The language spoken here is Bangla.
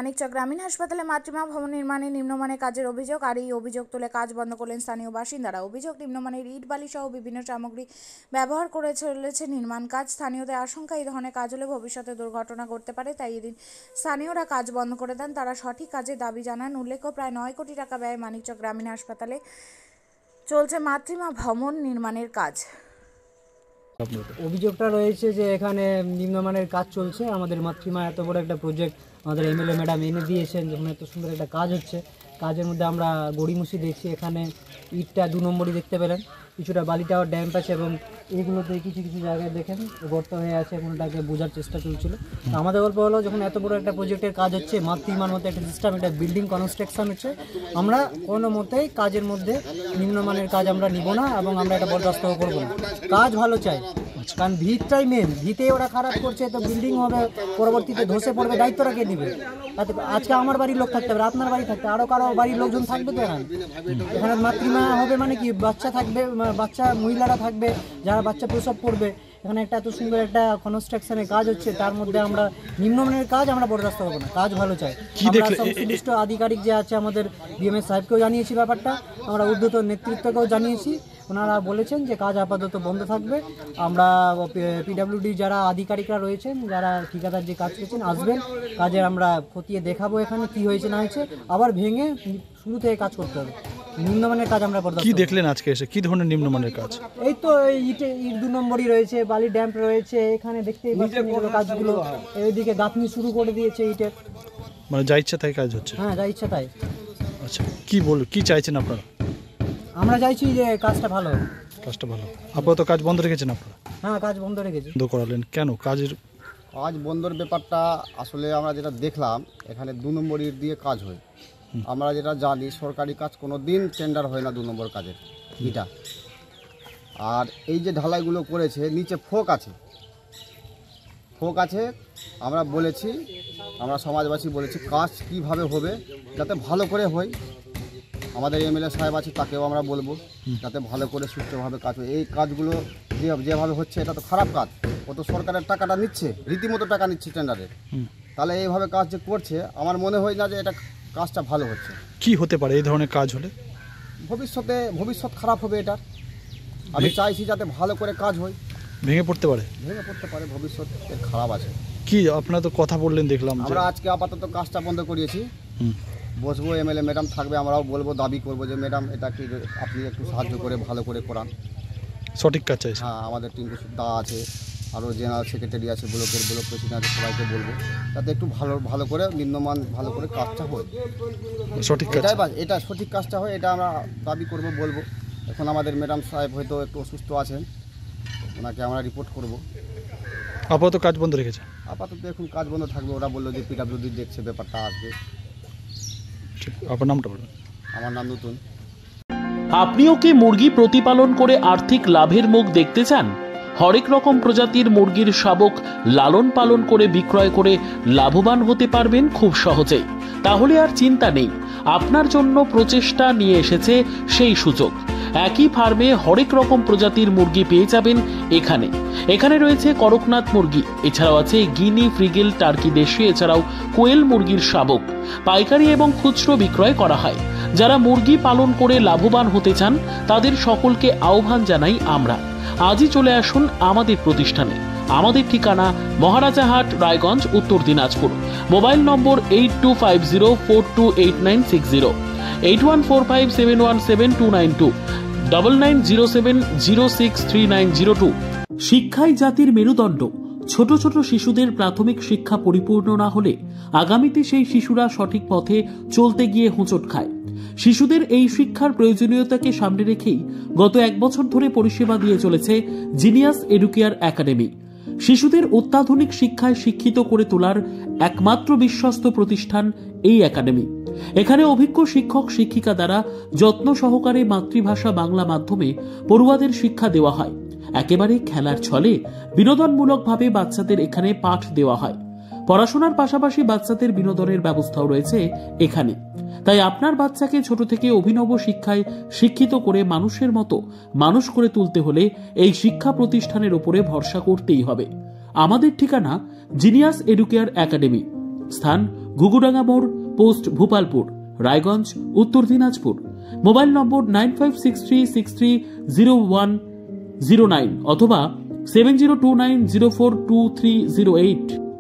মানিকচক গ্রামীণ হাসপাতালে মাতৃমা ভবন নির্মাণে নিম্নমানের কাজের অভিযোগ আর এই অভিযোগ তুলে কাজ বন্ধ করলেন স্থানীয় বাসিন্দারা। অভিযোগ নিম্নমানের ইট বালি সহ বিভিন্ন সামগ্রী ব্যবহার করে চলেছে নির্মাণ কাজ। স্থানীয়দের আশঙ্কা এই ধরনের কাজ হলে ভবিষ্যতে দুর্ঘটনা ঘটতে পারে, তাই এদিন স্থানীয়রা কাজ বন্ধ করে দেন। তারা সঠিক কাজের দাবি জানান। উল্লেখ্য, প্রায় 9 কোটি টাকা ব্যয়ে মানিকচক গ্রামীণ হাসপাতালে চলছে মাতৃমা ভবন নির্মাণের কাজ। অভিযোগটা রয়েছে যে এখানে নিম্নমানের কাজ চলছে। আমাদের মাতৃমা এত বড় একটা প্রজেক্ট আমাদের এমএলএ ম্যাডাম এনে দিয়েছেন, যখন এত সুন্দর একটা কাজ হচ্ছে, কাজের মধ্যে আমরা গড়িমসি দেখছি। এখানে ইটটা 2 নম্বরই দেখতে পেলেন, কিছুটা বালিটাও ড্যাম্প আছে এবং এইগুলোতে কিছু কিছু জায়গায় দেখেন গর্ত হয়ে আছে, কোনটাকে বোঝার চেষ্টা চলছিল। আমাদের গল্প হলো, যখন এত বড় একটা প্রজেক্টের কাজ হচ্ছে, মাতৃমার মতো একটা সিস্টেম, একটা বিল্ডিং কনস্ট্রাকশন হচ্ছে, আমরা কোনো মতেই কাজের মধ্যে নিম্নমানের কাজ আমরা নিব না এবং আমরা এটা বরদাস্ত করবো না। কাজ ভালো চাই, কারণ ভিতটাই মেন। ভিতে ওরা খারাপ করছে তো বিল্ডিং হবে, পরবর্তীতে ধসে পড়বে, দায়িত্বটা কে দিবে? আজকে আমার বাড়ির লোক থাকতে পারে, আপনার বাড়ি থাকতে আরও কারো বাড়ির লোকজন থাকবে তো। এখানে মাতৃমা হবে মানে কি, বাচ্চা থাকবে, বাচ্চা মহিলারা থাকবে যারা বাচ্চা প্রসব করবে। এখানে একটা এত সুন্দর একটা কনস্ট্রাকশনের কাজ হচ্ছে, তার মধ্যে আমরা নিম্নমানের কাজ আমরা বরদাস্ত করবো না। কাজ ভালো চাই। সংশ্লিষ্ট আধিকারিক যে আছে আমাদের ডিএমএস সাহেবকেও জানিয়েছি ব্যাপারটা, আমরা ঊর্ধ্বতন নেতৃত্বকেও জানিয়েছি। ওনারা বলেছেন যে কাজ আপাতত বন্ধ থাকবে। আমরা পিডব্লিউডি যারা আধিকারিকরা রয়েছেন, যারা ঠিকাদার যে কাজ করছেন, আসবেন, কাজের আমরা খতিয়ে দেখাবো এখানে কি হয়েছে না হয়েছে, আবার ভেঙে শুরু থেকে কাজ করতে হবে। নিম্নমানের কাজ আমরা বরদাস্ত। কি দেখলেন আজকে এসে, কি ধরনের নিম্নমানের কাজ? এই তো ইট 2 নম্বরই রয়েছে, বালি ড্যাম্প রয়েছে, এখানে দেখতেই পাচ্ছেন কাজগুলো। এইদিকে গাঁথনি শুরু করে দিয়েছে ইটের, মানে যা ইচ্ছা তাই কাজ হচ্ছে। হ্যাঁ, যা ইচ্ছা তাই। আচ্ছা, কি চাইছেন আপনারা? আমরা চাইছি যে কাজটা ভালো। কাজটা ভালো। আপাতত কাজ বন্ধ রেখেছেন আপনারা? হ্যাঁ, কাজ বন্ধ রেখেছি। বন্ধ করালেন কেন? কাজ বন্ধর ব্যাপারটা আসলে আমরা যেটা দেখলাম, এখানে 2 নম্বর ইট দিয়ে কাজ হয়। আমরা যেটা জানি, সরকারি কাজ কোনো দিন টেন্ডার হয় না 2 নম্বর কাজের ইটা। আর এই যে ঢালাইগুলো করেছে, নিচে ফোক আছে। আমরা বলেছি, আমরা সমাজবাসী বলেছি, কাজ কিভাবে হবে যাতে ভালো করে হয়। আমাদের এমএলএ সাহেব আছে, তাকেও আমরা বলবো যাতে ভালো করে সুষ্ঠুভাবে কাজ হয়। এই কাজগুলো যেভাবে হচ্ছে, এটা তো খারাপ কাজ। ও তো সরকারের টাকাটা নিচ্ছে, রীতিমতো টাকা নিচ্ছে টেন্ডারের। তাহলে এইভাবে কাজ যে করছে, আমার মনে হয় না যে এটা কাজটা ভালো হচ্ছে। কি হতে পারে এই ধরনের কাজ হলে? ভবিষ্যৎ খারাপ হবে এটার। আমি চাইছি যাতে ভালো করে কাজ হয়। ভেঙে পড়তে পারে ভবিষ্যৎ খারাপ আছে। কি আপনারা তো কথা বললেন, দেখলাম। আমরা আজকে আপাতত কাজটা বন্ধ করিয়েছি, বসবো, এমএলএ ম্যাডাম থাকবে, আমরাও বলবো, দাবি করবো যে ম্যাডাম এটা কি আপনি একটু সাহায্য করে ভালো করে করান। সঠিক কাজ চাইছে। হ্যাঁ, আমাদের টিঙ্কু দা আছে, আরও জেনারেল সেক্রেটারি আছে, ব্লক প্রেসিডেন্ট আছে, সবাইকে বলবো যাতে একটু ভালো করে নিম্নমান ভালো করে কাজটা হয়। সঠিক কাজ, এটা সঠিক কাজটা হয়, এটা আমরা দাবি করব, বলবো। এখন আমাদের ম্যাডাম সাহেব হয়তো একটু অসুস্থ আছেন, ওনাকে আমরা রিপোর্ট করব। আপাতত কাজ বন্ধ রেখেছে? আপাতত এখন কাজ বন্ধ থাকবে। ওরা বললো যে পিডব্লিউডি দেখছে ব্যাপারটা, আসবে। আপনার নামটা বলুন। আমার নাম নতুন। আপনিও কি মুরগি প্রতিপালন করে আর্থিক লাভের মুখ দেখতে চান? হরেক রকম প্রজাতির মুরগির শাবক লালন পালন করে বিক্রয় করে লাভবান হতে পারবেন খুব সহজেই। তাহলে আর চিন্তা নেই, আপনার জন্য প্রচেষ্টা নিয়ে এসেছে সেই সুযোগ। একই ফার্মে হরেক রকম প্রজাতির মুরগি পেয়ে যাবেন এখানে রয়েছে করকনাথ মুরগি, এছাড়াও আছে গিনি, ফ্রিগেল, টার্কি দেশি, এছাড়াও কোয়েল মুরগির শাবক। পাইকারি এবং খুচরো বিক্রয় করা হয়। যারা মুরগি পালন করে লাভবান হতে চান, তাদের সকলকে আহ্বান জানাই আমরা। আজই চলে আসুন আমাদের প্রতিষ্ঠানে। আমাদের ঠিকানা মহারাজাহাট, রায়গঞ্জ, উত্তর দিনাজপুর। মোবাইল নম্বর 8250428960, 8145717292, 9907063902। শিক্ষাই জাতির মেরুদণ্ড। ছোট ছোট শিশুদের প্রাথমিক শিক্ষা পরিপূর্ণ না হলে আগামীতে সেই শিশুরা সঠিক পথে চলতে গিয়ে হোঁচট খায়। শিশুদের এই শিক্ষার প্রয়োজনীয়তাকে সামনে রেখেই গত 1 বছর ধরে পরিষেবা দিয়ে চলেছে জিনিয়াস এডুকেয়ার একাডেমি। শিশুদের অত্যাধুনিক শিক্ষায় শিক্ষিত করে তোলার একমাত্র বিশ্বস্ত প্রতিষ্ঠান এই একাডেমি। এখানে অভিজ্ঞ শিক্ষক শিক্ষিকা দ্বারা যত্ন সহকারে মাতৃভাষা বাংলা মাধ্যমে পড়ুয়াদের শিক্ষা দেওয়া হয়। একেবারে খেলার ছলে বিনোদনমূলকভাবে বাচ্চাদের এখানে পাঠ দেওয়া হয়। পড়াশোনার পাশাপাশি বাচ্চাদের বিনোদনের ব্যবস্থাও রয়েছে এখানে। তাই আপনার বাচ্চাকে ছোট থেকে অভিনব শিক্ষায় শিক্ষিত করে মানুষের মতো মানুষ করে তুলতে হলে এই শিক্ষা প্রতিষ্ঠানের উপরে ভরসা করতেই হবে। আমাদের ঠিকানা জিনিয়াস এডুকেয়ার একাডেমি, স্থান ঘুঘুডাঙ্গা মোড়, পোস্ট ভূপালপুর, রায়গঞ্জ, উত্তর দিনাজপুর। মোবাইল নম্বর 9563630109 অথবা 7029042308।